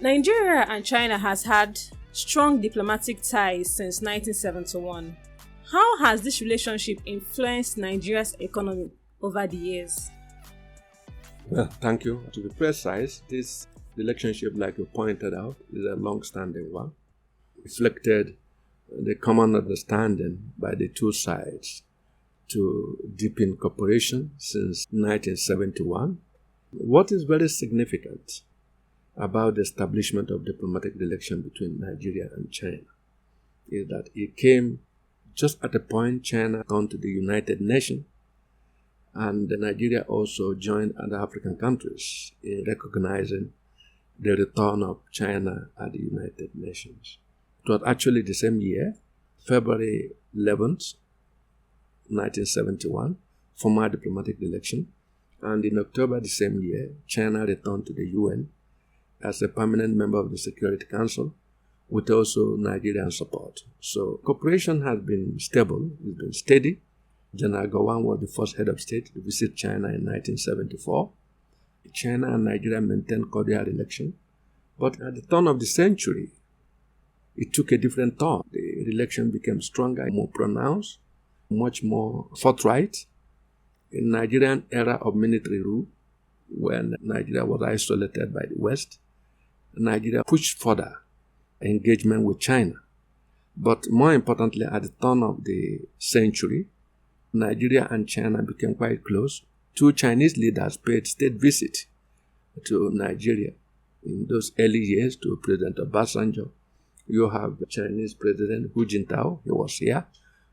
Nigeria and China has had strong diplomatic ties since 1971. How has this relationship influenced Nigeria's economy over the years? Well, thank you. To be precise, this relationship, like you pointed out, is a long-standing one. Reflected the common understanding by the two sides to deepen cooperation since 1971. What is very significant about the establishment of diplomatic relations between Nigeria and China is that it came just at the point China turned to the United Nations, and Nigeria also joined other African countries in recognizing the return of China at the United Nations. It was actually the same year, February 11th, 1971, formal diplomatic election, and in October the same year, China returned to the UN as a permanent member of the Security Council with also Nigerian support. So cooperation has been stable, it's been steady. General Gowon was the first head of state to visit China in 1974. China and Nigeria maintained cordial relations, but at the turn of the century, it took a different turn. The relation became stronger, more pronounced, much more forthright. In the Nigerian era of military rule, when Nigeria was isolated by the West, Nigeria pushed further engagement with China. But more importantly, at the turn of the century, Nigeria and China became quite close. Two Chinese leaders paid state visit to Nigeria in those early years to President Obasanjo. You have Chinese President Hu Jintao, he was here.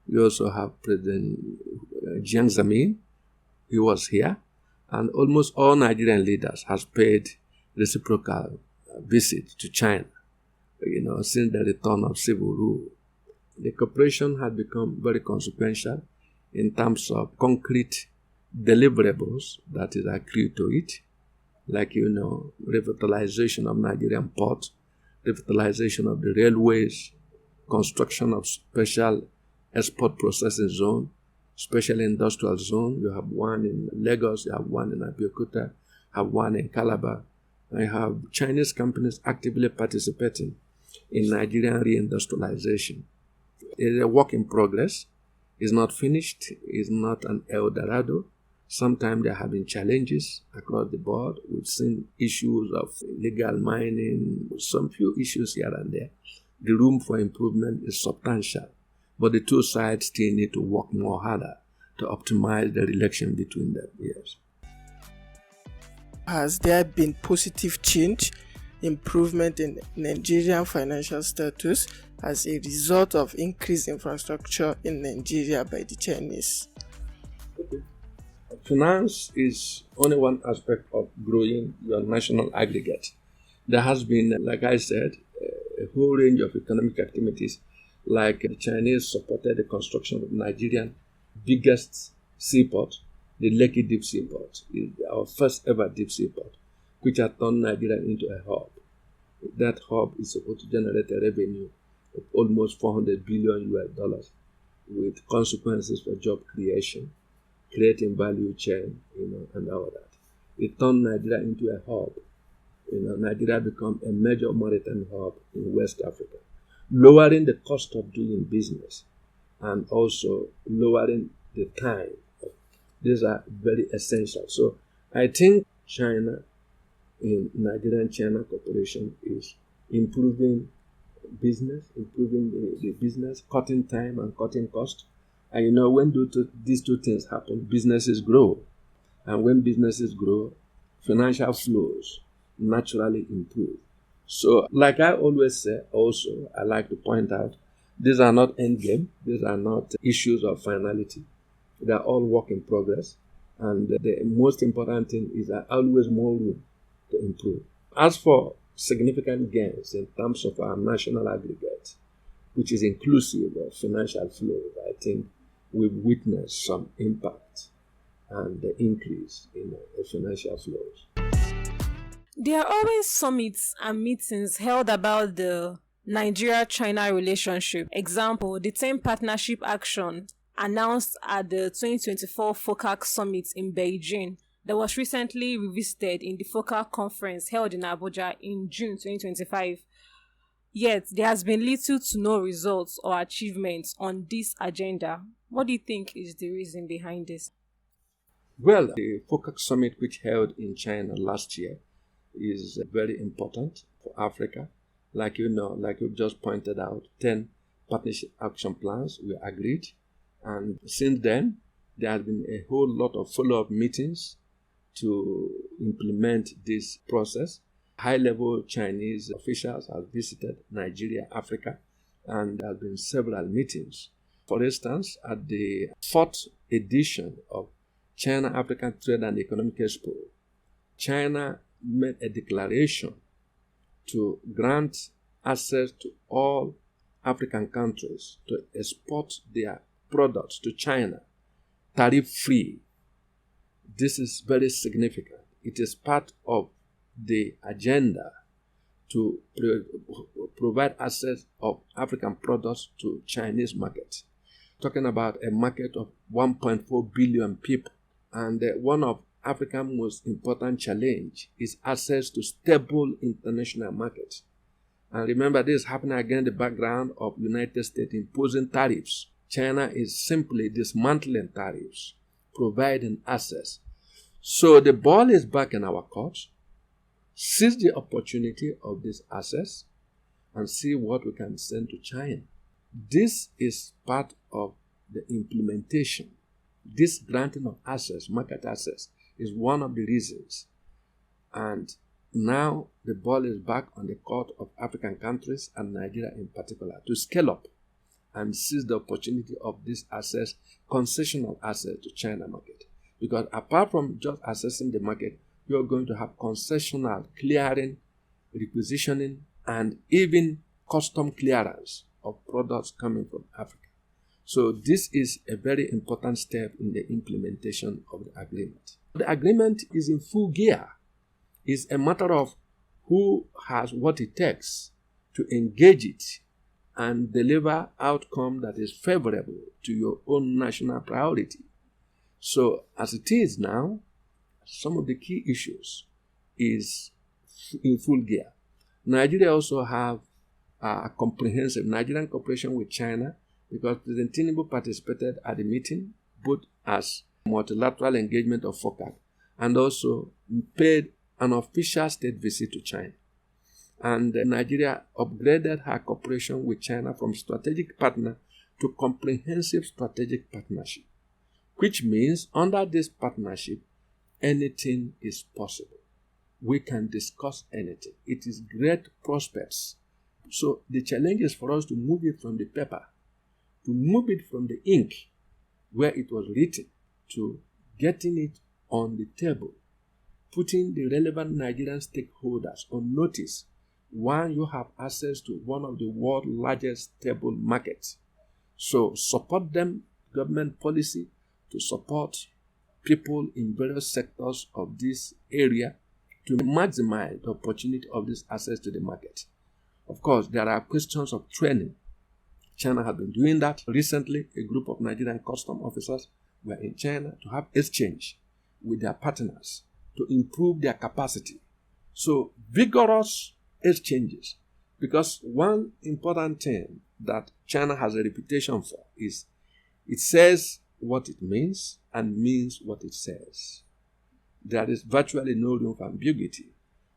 You also have President Jiang Zemin, he was here. And almost all Nigerian leaders have paid reciprocal visit to China, since the return of civil rule. The cooperation had become very consequential in terms of concrete deliverables that is accrued to it, like, revitalization of Nigerian ports, revitalization of the railways, construction of special export processing zone, special industrial zone. You have one in Lagos, you have one in Abeokuta, you have one in Calabar. I have Chinese companies actively participating in Nigerian reindustrialization. It is a work in progress. It's not finished. It's not an El Dorado. Sometimes there have been challenges across the board. We've seen issues of illegal mining, some few issues here and there. The room for improvement is substantial, but the two sides still need to work more harder to optimize the relation between them. Yes. Has there been positive change, improvement in Nigerian financial status as a result of increased infrastructure in Nigeria by the Chinese? Okay. Finance is only one aspect of growing your national aggregate. There has been, like I said, a whole range of economic activities, like the Chinese supported the construction of Nigerian biggest seaport, the Lekki Deep Seaport. Is our first ever deep seaport, which has turned Nigeria into a hub. That hub is supposed to generate a revenue of almost $400 billion with consequences for job creation, creating value chain, and all that. It turned Nigeria into a hub. Nigeria became a major maritime hub in West Africa, lowering the cost of doing business and also lowering the time. These are very essential. So I think China, in Nigerian-China cooperation, is improving the business, cutting time and cutting cost. And when these two things happen, businesses grow. And when businesses grow, financial flows naturally improve. So, like I always say, also, I like to point out, these are not endgame. These are not issues of finality. They are all work in progress. And the most important thing is that always more room to improve. As for significant gains in terms of our national aggregate, which is inclusive of financial flows, I think we've witnessed some impact and the increase in the financial flows. There are always summits and meetings held about the Nigeria-China relationship. Example, the 10 partnership action announced at the 2024 FOCAC summit in Beijing that was recently revisited in the focal conference held in Abuja in June 2025. Yet, there has been little to no results or achievements on this agenda. What do you think is the reason behind this? Well, the FOCAC summit, which held in China last year, is very important for Africa. Like you've just pointed out, 10 partnership action plans were agreed. And since then, there has been a whole lot of follow-up meetings to implement this process. High-level Chinese officials have visited Nigeria, Africa, and there have been several meetings. For instance, at the 4th edition of China-African Trade and Economic Expo, China made a declaration to grant access to all African countries to export their products to China, tariff-free. This is very significant. It is part of the agenda to provide access of African products to Chinese market. Talking about a market of 1.4 billion people. And one of Africa's most important challenge is access to stable international markets. And remember, this is happening against the background of United States imposing tariffs. China is simply dismantling tariffs, providing access. So the ball is back in our court. Seize the opportunity of this access and see what we can send to China. This is part of the implementation. This granting of access, market access, is one of the reasons. And now the ball is back on the court of African countries and Nigeria in particular to scale up and seize the opportunity of this access, concessional access to China market. Because apart from just accessing the market, you're going to have concessional clearing, requisitioning, and even custom clearance of products coming from Africa. So this is a very important step in the implementation of the agreement. The agreement is in full gear. It's a matter of who has what it takes to engage it and deliver outcome that is favorable to your own national priority. So as it is now, some of the key issues is in full gear. Nigeria also have a comprehensive Nigerian cooperation with China because President Tinubu participated at the meeting both as multilateral engagement of FOCAC and also paid an official state visit to China. And Nigeria upgraded her cooperation with China from strategic partner to comprehensive strategic partnership, which means under this partnership, anything is possible. We can discuss anything. It is great prospects. So the challenge is for us to move it from the paper, to move it from the ink where it was written, to getting it on the table, putting the relevant Nigerian stakeholders on notice. One, you have access to one of the world's largest stable markets. So support them, government policy, to support people in various sectors of this area to maximize the opportunity of this access to the market. Of course, there are questions of training. China has been doing that. Recently, a group of Nigerian custom officers were in China to have exchange with their partners to improve their capacity. So, vigorous exchanges. Because one important thing that China has a reputation for is it says what it means and means what it says. There is virtually no room for ambiguity.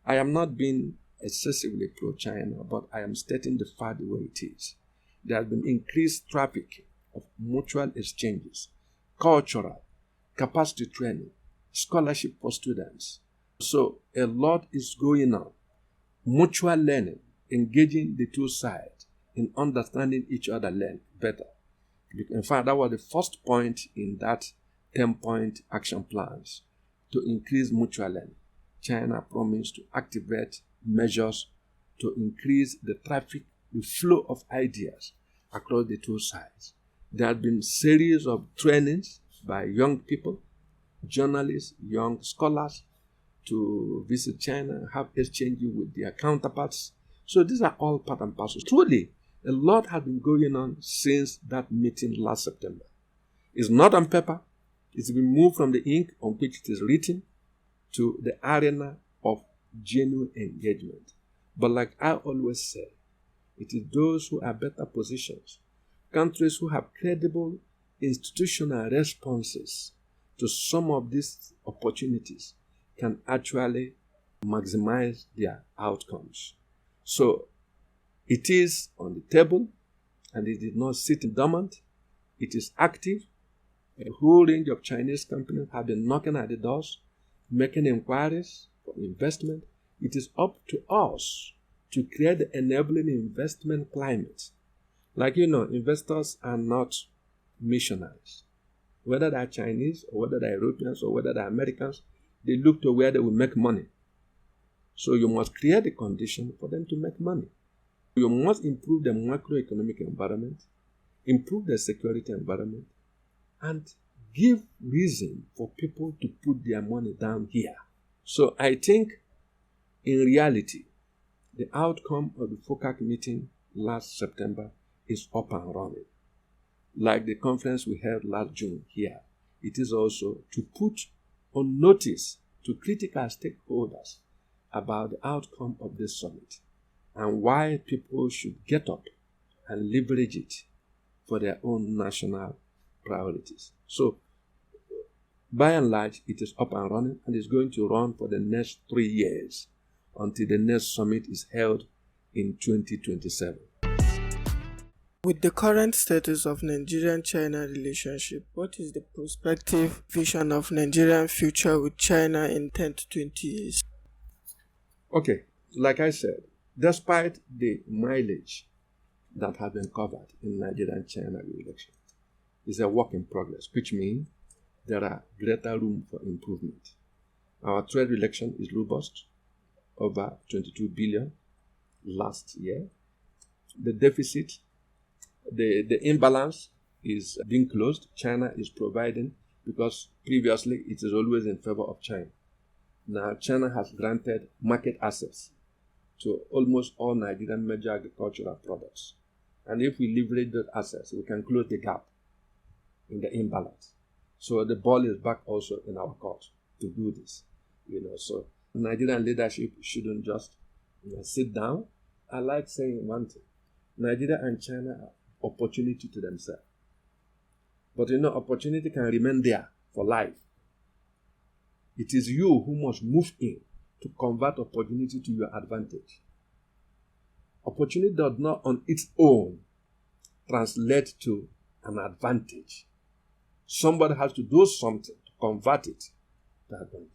I am not being excessively pro-China, but I am stating the fact the way it is. There has been increased traffic of mutual exchanges, cultural, capacity training, scholarship for students. So a lot is going on. Mutual learning, engaging the two sides in understanding each other better. In fact, that was the first point in that 10-point action plans to increase mutual learning. China promised to activate measures to increase the traffic, the flow of ideas across the two sides. There have been series of trainings by young people, journalists, young scholars to visit China, have exchanges with their counterparts. So these are all part and parcel. Truly, a lot has been going on since that meeting last September. It's not on paper. It's been moved from the ink on which it is written to the arena of genuine engagement. But like I always say, it is those who are better positioned, countries who have credible institutional responses to some of these opportunities can actually maximize their outcomes. So it is on the table, and it did not sit dormant. It is active. A whole range of Chinese companies have been knocking at the doors, making inquiries for investment. It is up to us to create the enabling investment climate. Like investors are not missionaries. Whether they're Chinese or whether they're Europeans or whether they're Americans, they look to where they will make money. So you must create the condition for them to make money. You must improve the macroeconomic environment, improve the security environment, and give reason for people to put their money down here. So I think, in reality, the outcome of the FOCAC meeting last September is up and running. Like the conference we held last June here, it is also to put on notice to critical stakeholders about the outcome of this summit and why people should get up and leverage it for their own national priorities. So, by and large, it is up and running, and is going to run for the next 3 years until the next summit is held in 2027. With the current status of Nigerian-China relationship, what is the prospective vision of Nigerian future with China in 10 to 20 years? Okay, like I said, despite the mileage that has been covered in Nigerian-China relations, it's a work in progress, which means there are greater room for improvement. Our trade relation is robust, over 22 billion last year. The deficit, the imbalance is being closed. China is providing, because previously it is always in favor of China. Now China has granted market access to almost all Nigerian major agricultural products. And if we leverage those assets, we can close the gap in the imbalance. So the ball is back also in our court to do this. So Nigerian leadership shouldn't just sit down. I like saying one thing: Nigeria and China are opportunity to themselves. But opportunity can remain there for life. It is you who must move in to convert opportunity to your advantage. Opportunity does not on its own translate to an advantage. Somebody has to do something to convert it to advantage.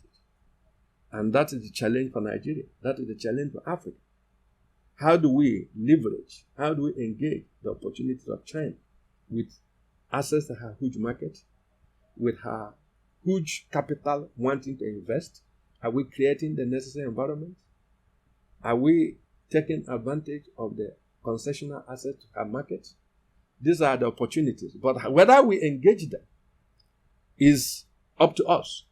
And that is the challenge for Nigeria. That is the challenge for Africa. How do we leverage, how do we engage the opportunities of China with access to her huge market, with her huge capital wanting to invest? Are we creating the necessary environment? Are we taking advantage of the concessional access to her market? These are the opportunities. But whether we engage them is up to us.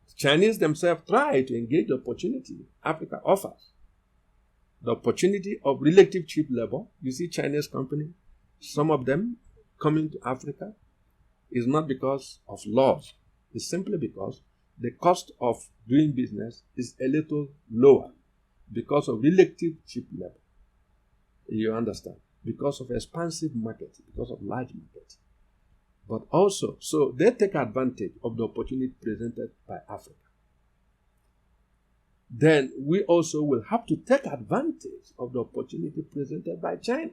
The Chinese themselves try to engage the opportunity Africa offers. The opportunity of relative cheap labor. You see Chinese companies, some of them coming to Africa, is not because of laws. It's simply because the cost of doing business is a little lower because of relative cheap labor. You understand? Because of expansive market, because of large market. But also, so they take advantage of the opportunity presented by Africa. Then we also will have to take advantage of the opportunity presented by China.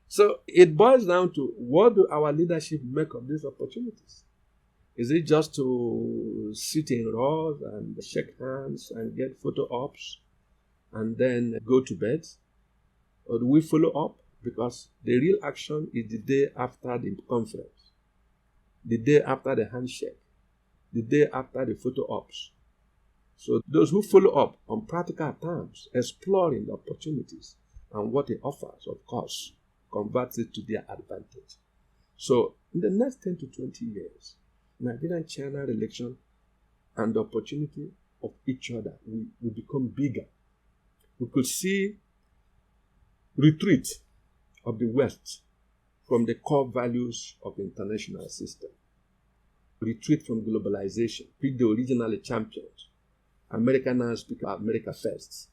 So it boils down to, what do our leadership make of these opportunities? Is it just to sit in rows and shake hands and get photo ops and then go to bed? Or do we follow up? Because the real action is the day after the conference, the day after the handshake, the day after the photo ops. So those who follow up on practical terms, exploring the opportunities and what it offers, of course, converts it to their advantage. So in the next 10 to 20 years, Nigerian-China relation and the opportunity of each other will become bigger. We could see retreat of the West from the core values of the international system. retreat from globalization, pick the original champions. America now speak about America first.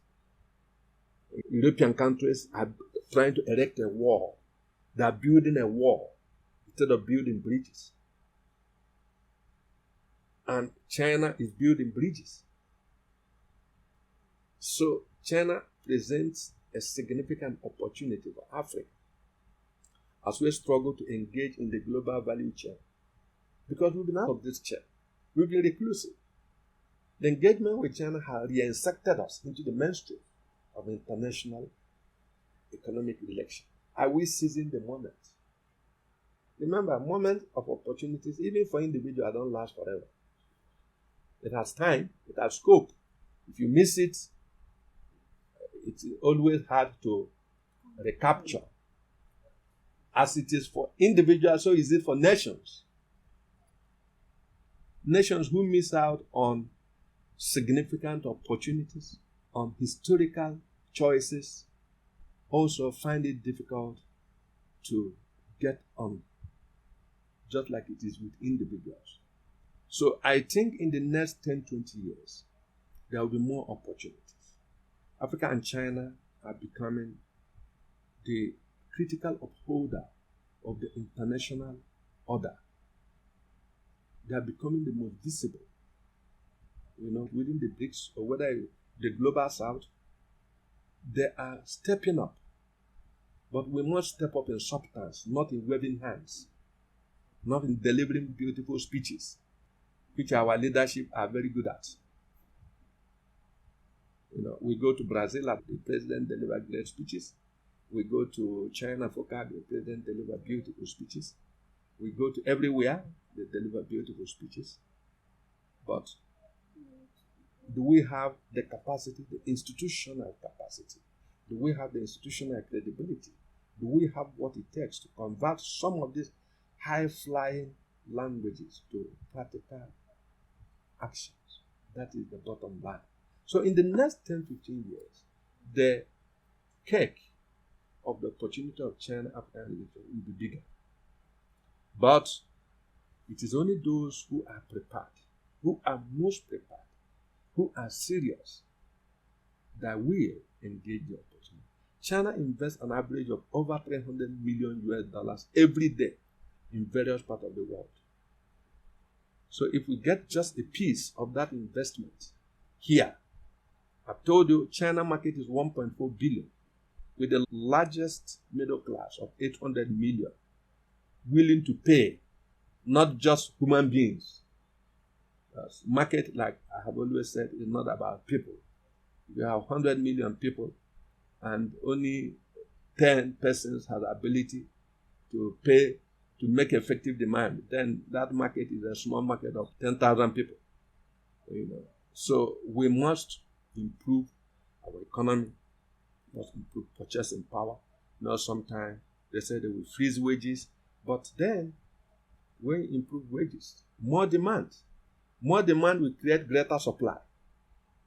European countries are trying to erect a wall. They are building a wall instead of building bridges. And China is building bridges. So China presents a significant opportunity for Africa as we struggle to engage in the global value chain. Because we've been out of this chain. We've been reclusive. The engagement with China has reinserted us into the mainstream of international economic relations. Are we seizing the moment? Remember, moments of opportunities, even for individuals, don't last forever. It has time, it has scope. If you miss it, it's always hard to recapture. As it is for individuals, so is it for nations. Nations who miss out on significant opportunities, on historical choices, also find it difficult to get on, just like it is with individuals. So I think in the next 10-20 years, there will be more opportunities. Africa and China are becoming the critical upholder of the international order. They are becoming the most visible, within the BRICS or whether the global south. They are stepping up. But we must step up in substance, not in waving hands, not in delivering beautiful speeches, which our leadership are very good at. We go to Brazil, the president deliver great speeches. We go to China, the president deliver beautiful speeches. We go to everywhere, they deliver beautiful speeches. But do we have the capacity, the institutional capacity? Do we have the institutional credibility? Do we have what it takes to convert some of these high-flying languages to practical actions? That is the bottom line. So in the next 10-15 years, the cake of the opportunity of China-African relations will be bigger. But it is only those who are prepared, who are most prepared, who are serious, that will engage the opportunity. China invests an average of over $300 million every day in various parts of the world. So if we get just a piece of that investment here, I've told you China market is 1.4 billion with the largest middle class of 800 million willing to pay, not just human beings. Market, like I have always said, is not about people. If you have 100 million people and only 10 persons have the ability to pay to make effective demand, then that market is a small market of 10,000 people. So we must improve our economy, must improve purchasing power. Sometimes they say they will freeze wages, but then when you improve wages, more demand will create greater supply.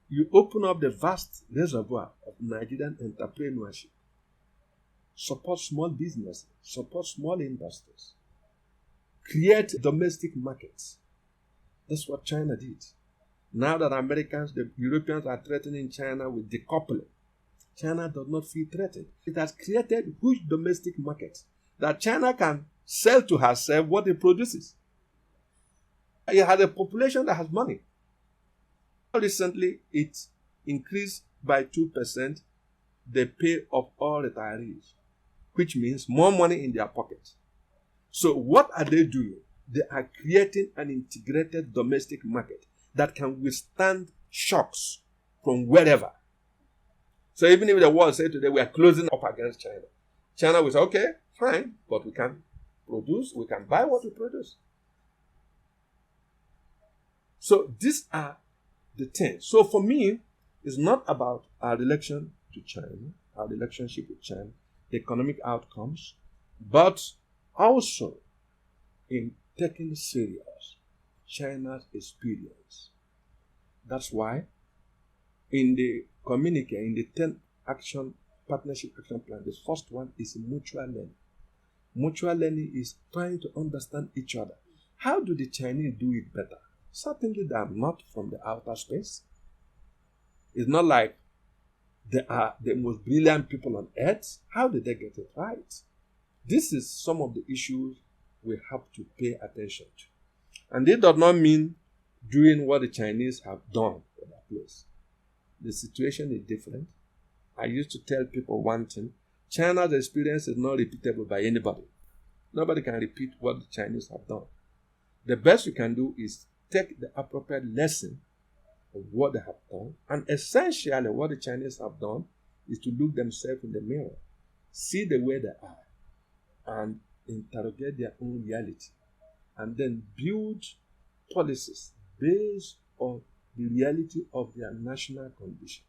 You open up the vast reservoir of Nigerian entrepreneurship, support small businesses, support small industries, create domestic markets. That's what China did. Now that the Europeans are threatening China with decoupling, China does not feel threatened. It has created huge domestic markets that China can sell to herself what it produces. It has a population that has money. Recently, it increased by 2% the pay of all retirees, which means more money in their pocket. So what are they doing? They are creating an integrated domestic market that can withstand shocks from wherever. So even if the world say today we are closing up against China, China will say, okay, fine, but we can produce, we can buy what we produce. So these are the things. So for me, it's not about our relation to China, our relationship with China, the economic outcomes, but also in taking serious China's experience. That's why in the communique, in the 10 partnership action plan, the first one is mutual learning. Mutual learning is trying to understand each other. How do the Chinese do it better? Certainly they are not from the outer space. It's not like they are the most brilliant people on earth. How did they get it right? This is some of the issues we have to pay attention to. And it does not mean doing what the Chinese have done for that place. The situation is different. I used to tell people one thing. China's experience is not repeatable by anybody. Nobody can repeat what the Chinese have done. The best we can do is take the appropriate lesson of what they have done. And essentially what the Chinese have done is to look themselves in the mirror, see the way they are, and interrogate their own reality, and then build policies based on the reality of their national condition.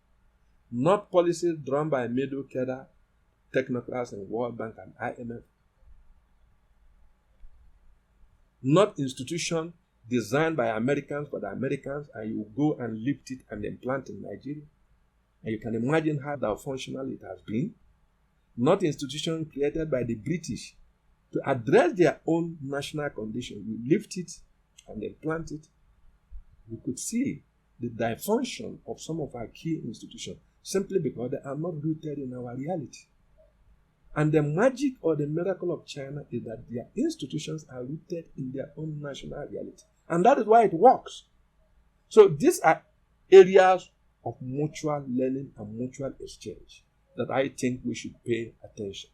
Not policies drawn by middle-cadre technocrats in World Bank and IMF. Not institutions designed by Americans for the Americans, and you go and lift it and implant in Nigeria. And you can imagine how dysfunctional it has been. Not institutions created by the British to address their own national condition. You lift it and implant it. We could see the dysfunction of some of our key institutions simply because they are not rooted in our reality. And the magic or the miracle of China is that their institutions are rooted in their own national reality. And that is why it works. So these are areas of mutual learning and mutual exchange that I think we should pay attention.